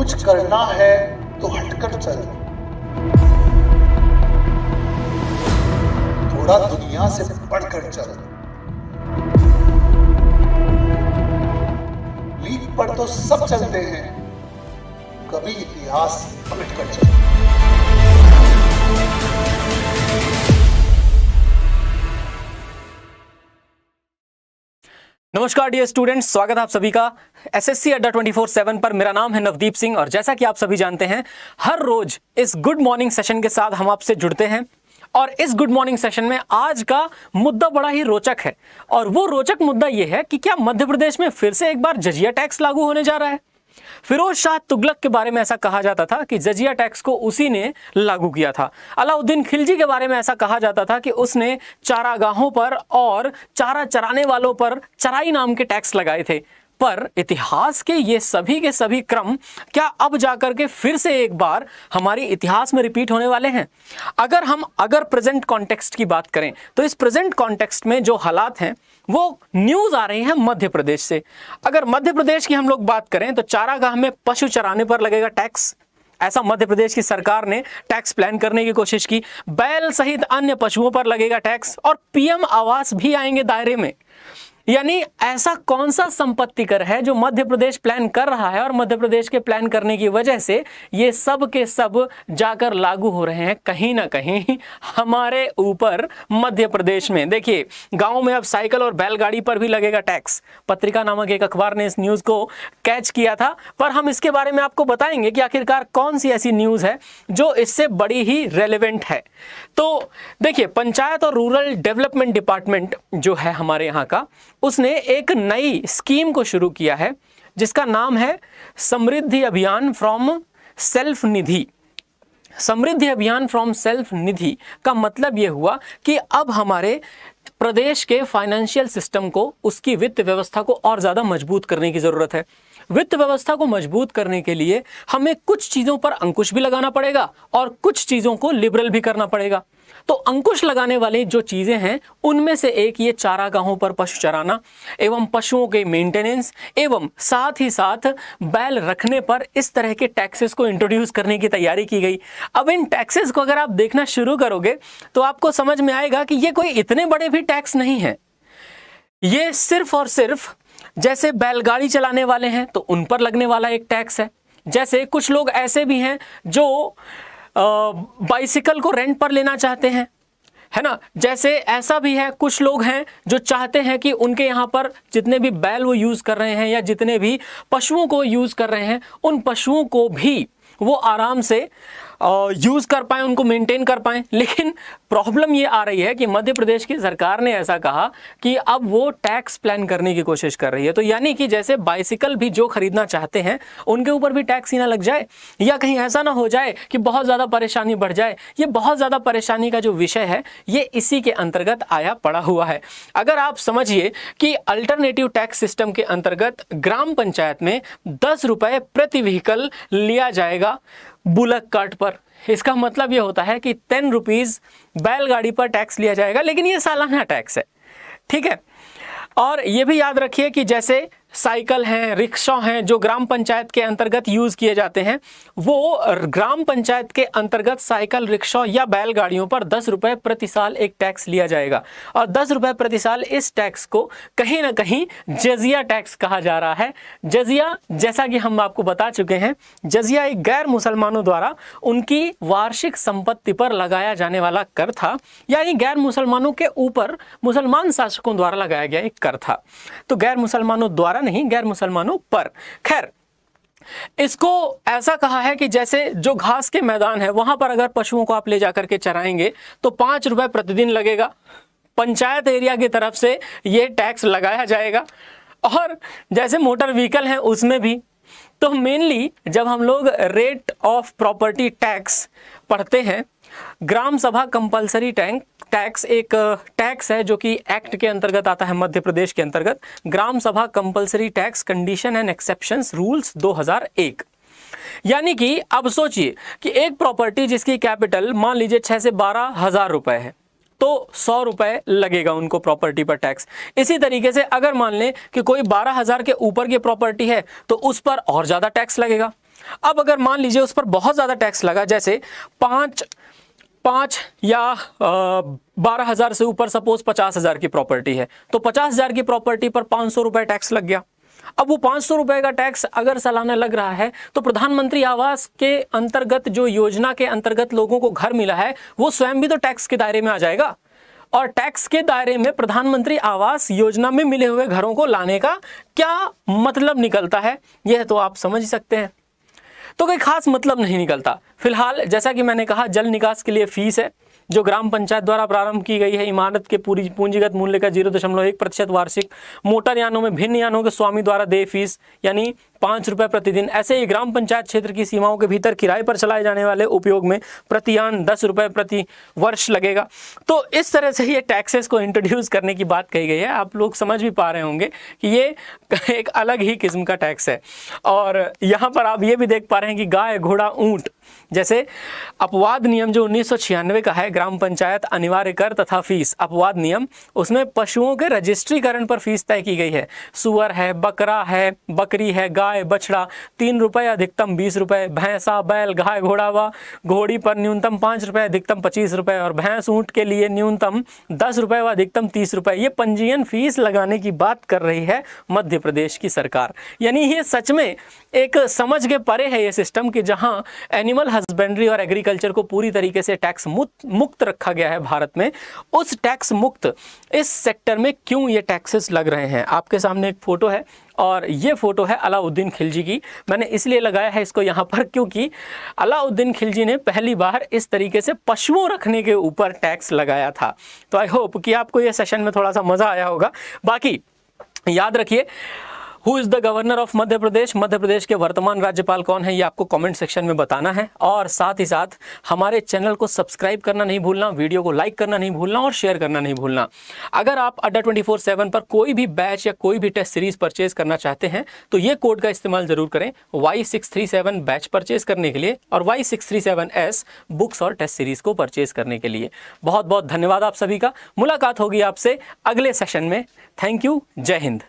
कुछ करना है तो हटकर चल, थोड़ा दुनिया से बढ़कर चल। लीक पर तो सब चलते हैं, कभी इतिहास पलट कर चल। नमस्कार डियर स्टूडेंट्स, स्वागत है आप सभी का एसएससी अड्डा 24/7 पर। मेरा नाम है नवदीप सिंह और जैसा कि आप सभी जानते हैं, हर रोज इस गुड मॉर्निंग सेशन के साथ हम आपसे जुड़ते हैं। और इस गुड मॉर्निंग सेशन में आज का मुद्दा बड़ा ही रोचक है। और वो रोचक मुद्दा ये है कि क्या मध्य प्रदेश में फिर से एक बार जजिया टैक्स लागू होने जा रहा है। फिरोज शाह तुगलक के बारे में ऐसा कहा जाता था कि जजिया टैक्स को उसी ने लागू किया था। अलाउद्दीन खिलजी के बारे में ऐसा कहा जाता था कि उसने चारागाहों पर और चारा चराने वालों पर चराई नाम के टैक्स लगाए थे। पर इतिहास के ये सभी के सभी क्रम क्या अब जाकर के फिर से एक बार हमारी इतिहास में रिपीट होने वाले हैं। अगर प्रेजेंट कॉन्टेक्स्ट की बात करें तो इस प्रेजेंट कॉन्टेक्स्ट में जो हालात हैं वो न्यूज आ रही है मध्य प्रदेश से। अगर मध्य प्रदेश की हम लोग बात करें तो चारागाह में पशु चराने पर लगेगा टैक्स, ऐसा मध्य प्रदेश की सरकार ने टैक्स प्लान करने की कोशिश की। बैल सहित अन्य पशुओं पर लगेगा टैक्स और पीएम आवास भी आएंगे दायरे में। यानी ऐसा कौन सा संपत्ति कर है जो मध्य प्रदेश प्लान कर रहा है और मध्य प्रदेश के प्लान करने की वजह से ये सब के सब जाकर लागू हो रहे हैं कहीं ना कहीं हमारे ऊपर मध्य प्रदेश में। देखिए, गांव में अब साइकिल और बैलगाड़ी पर भी लगेगा टैक्स। पत्रिका नामक एक अखबार ने इस न्यूज को कैच किया था, पर हम इसके बारे में आपको बताएंगे कि आखिरकार कौन सी ऐसी न्यूज है जो इससे बड़ी ही रेलेवेंट है। तो देखिए, पंचायत और रूरल डेवलपमेंट डिपार्टमेंट जो है हमारे यहाँ का, उसने एक नई स्कीम को शुरू किया है जिसका नाम है समृद्धि अभियान फ्रॉम सेल्फ निधि। समृद्धि अभियान फ्रॉम सेल्फ निधि का मतलब यह हुआ कि अब हमारे प्रदेश के फाइनेंशियल सिस्टम को, उसकी वित्त व्यवस्था को और ज़्यादा मजबूत करने की ज़रूरत है। वित्त व्यवस्था को मजबूत करने के लिए हमें कुछ चीज़ों पर अंकुश भी लगाना पड़ेगा और कुछ चीज़ों को लिबरल भी करना पड़ेगा। तो अंकुश लगाने वाली जो चीज़ें हैं उनमें से एक ये चारागाहों पर पशु चराना एवं पशुओं के मेंटेनेंस एवं साथ ही साथ बैल रखने पर इस तरह के टैक्सेस को इंट्रोड्यूस करने की तैयारी की गई। अब इन टैक्सेस को अगर आप देखना शुरू करोगे तो आपको समझ में आएगा कि ये कोई इतने बड़े भी टैक्स नहीं है। ये सिर्फ और सिर्फ जैसे बैलगाड़ी चलाने वाले हैं तो उन पर लगने वाला एक टैक्स है। जैसे कुछ लोग ऐसे भी हैं जो बाइसिकल को रेंट पर लेना चाहते हैं, है ना। जैसे ऐसा भी है, कुछ लोग हैं जो चाहते हैं कि उनके यहाँ पर जितने भी बैल वो यूज़ कर रहे हैं या जितने भी पशुओं को यूज़ कर रहे हैं उन पशुओं को भी वो आराम से यूज़ कर पाएँ, उनको मेंटेन कर पाएँ। लेकिन प्रॉब्लम ये आ रही है कि मध्य प्रदेश की सरकार ने ऐसा कहा कि अब वो टैक्स प्लान करने की कोशिश कर रही है। तो यानी कि जैसे बाइसिकल भी जो खरीदना चाहते हैं उनके ऊपर भी टैक्स ही ना लग जाए, या कहीं ऐसा ना हो जाए कि बहुत ज़्यादा परेशानी बढ़ जाए। ये बहुत ज़्यादा परेशानी का जो विषय है ये इसी के अंतर्गत आया पड़ा हुआ है। अगर आप समझिए कि अल्टरनेटिव टैक्स सिस्टम के अंतर्गत ग्राम पंचायत में 10 रुपये प्रति व्हीकल लिया जाएगा बुलक कार्ट पर। इसका मतलब ये होता है कि 10 रुपीज़ बैलगाड़ी पर टैक्स लिया जाएगा, लेकिन ये सालाना टैक्स है, ठीक है। और ये भी याद रखिए कि जैसे साइकिल हैं, रिक्शा हैं जो ग्राम पंचायत के अंतर्गत यूज़ किए जाते हैं, वो ग्राम पंचायत के अंतर्गत साइकिल, रिक्शा या बैलगाड़ियों पर 10 रुपये प्रति साल एक टैक्स लिया जाएगा। और 10 रुपये प्रति साल इस टैक्स को कहीं ना कहीं जजिया टैक्स कहा जा रहा है। जजिया, जैसा कि हम आपको बता चुके हैं, जजिया एक गैर मुसलमानों द्वारा उनकी वार्षिक संपत्ति पर लगाया जाने वाला कर था, यानी गैर मुसलमानों के ऊपर मुसलमान शासकों द्वारा लगाया गया एक कर था। तो गैर मुसलमानों द्वारा नहीं, गैर मुसलमानों पर। खैर, इसको ऐसा कहा है कि जैसे जो घास के मैदान है वहां पर अगर पशुओं को आप ले जाकर के चराएंगे तो 5 रुपए प्रतिदिन लगेगा। पंचायत एरिया की तरफ से ये टैक्स लगाया जाएगा। और जैसे मोटर व्हीकल हैं उसमें भी, तो मेनली जब हम लोग रेट ऑफ प्रॉपर्टी टैक्स पढ़ते हैं, ग्राम सभा कंपलसरी टैक्स एक टैक्स है जो कि एक्ट के अंतर्गत आता है मध्य प्रदेश के अंतर्गत, ग्राम सभा compulsory tax condition and exceptions rules 2001। यानी कि अब सोचिए कि एक प्रॉपर्टी जिसकी कैपिटल मान लीजिए 6 से 12 हज़ार रुपए है तो 100 रुपए लगेगा उनको प्रॉपर्टी पर टैक्स। इसी तरीके से अगर मान लें कि कोई 12,000 के ऊपर की प्रॉपर्टी है तो उस पर और ज़्यादा टैक्स लगेगा। अब अगर मान लीजिए उस पर बहुत ज़्यादा टैक्स लगा, जैसे 5 या 12,000 से ऊपर सपोज 50,000 की प्रॉपर्टी है, तो 50,000 की प्रॉपर्टी पर 500 रुपये टैक्स लग गया। अब वो 500 रुपये का टैक्स अगर सालाना लग रहा है तो प्रधानमंत्री आवास के अंतर्गत, जो योजना के अंतर्गत लोगों को घर मिला है, वो स्वयं भी तो टैक्स के दायरे में आ जाएगा। और टैक्स के दायरे में प्रधानमंत्री आवास योजना में मिले हुए घरों को लाने का क्या मतलब निकलता है, यह तो आप समझ ही सकते हैं। तो कोई खास मतलब नहीं निकलता। फिलहाल जैसा कि मैंने कहा, जल निकास के लिए फीस है जो ग्राम पंचायत द्वारा प्रारंभ की गई है। इमारत के पूरी पूंजीगत मूल्य का 0.1% वार्षिक। मोटर यानों में भिन्न यानों के स्वामी द्वारा देय फीस यानी 5 रुपये प्रतिदिन। ऐसे ही ग्राम पंचायत क्षेत्र की सीमाओं के भीतर किराए पर चलाए जाने वाले उपयोग में प्रतियान 10 रुपये प्रति वर्ष लगेगा। तो इस तरह से ये टैक्सेस को इंट्रोड्यूस करने की बात कही गई है। आप लोग समझ भी पा रहे होंगे कि ये एक अलग ही किस्म का टैक्स है। और यहाँ पर आप ये भी देख पा रहे हैं कि गाय, घोड़ा, ऊँट जैसे अपवाद नियम जो 1996 का है, ग्राम पंचायत अनिवार्य कर तथा फीस अपवाद नियम, उसमें पशुओं के रजिस्ट्रीकरण पर फीस तय की गई है। सुअर है, बकरा है, बकरी है, गाय, बछड़ा 3 रुपये अधिकतम 20 रुपये। भैंसा, बैल, गाय, घोड़ा व घोड़ी पर न्यूनतम 5 रुपये अधिकतम 25 रुपये। और भैंस, ऊँट के लिए न्यूनतम 10 रुपये व अधिकतम 30 रुपये। ये पंजीयन फीस लगाने की बात कर रही है मध्य प्रदेश की सरकार। यानी ये सच में एक समझ के परे है ये सिस्टम कि जहाँ एनिमल हस्बेंड्री और एग्रीकल्चर को पूरी तरीके से टैक्स मुक्त रखा गया है भारत में, उस टैक्स मुक्त इस सेक्टर में क्यों ये टैक्सेस लग रहे हैं। आपके सामने एक फ़ोटो है और ये फ़ोटो है अलाउद्दीन खिलजी की। मैंने इसलिए लगाया है इसको यहाँ पर क्योंकि अलाउद्दीन खिलजी ने पहली बार इस तरीके से पशुओं रखने के ऊपर टैक्स लगाया था। तो आई होप कि आपको ये सेशन में थोड़ा सा मज़ा आया होगा। बाकी याद रखिए, who is the governor of Madhya Pradesh, Madhya Pradesh के वर्तमान राज्यपाल कौन है, ये आपको कमेंट सेक्शन में बताना है। और साथ ही साथ हमारे चैनल को सब्सक्राइब करना नहीं भूलना, वीडियो को लाइक करना नहीं भूलना और शेयर करना नहीं भूलना। अगर आप अड्डा 24/7 पर कोई भी बैच या कोई भी टेस्ट सीरीज परचेज करना चाहते हैं तो ये कोड का इस्तेमाल जरूर करें, Y637 बैच परचेज करने के लिए और Y637S बुक्स और टेस्ट सीरीज को परचेज करने के लिए। बहुत बहुत धन्यवाद आप सभी का। मुलाकात होगी आपसे अगले सेशन में। Thank you. जय हिंद।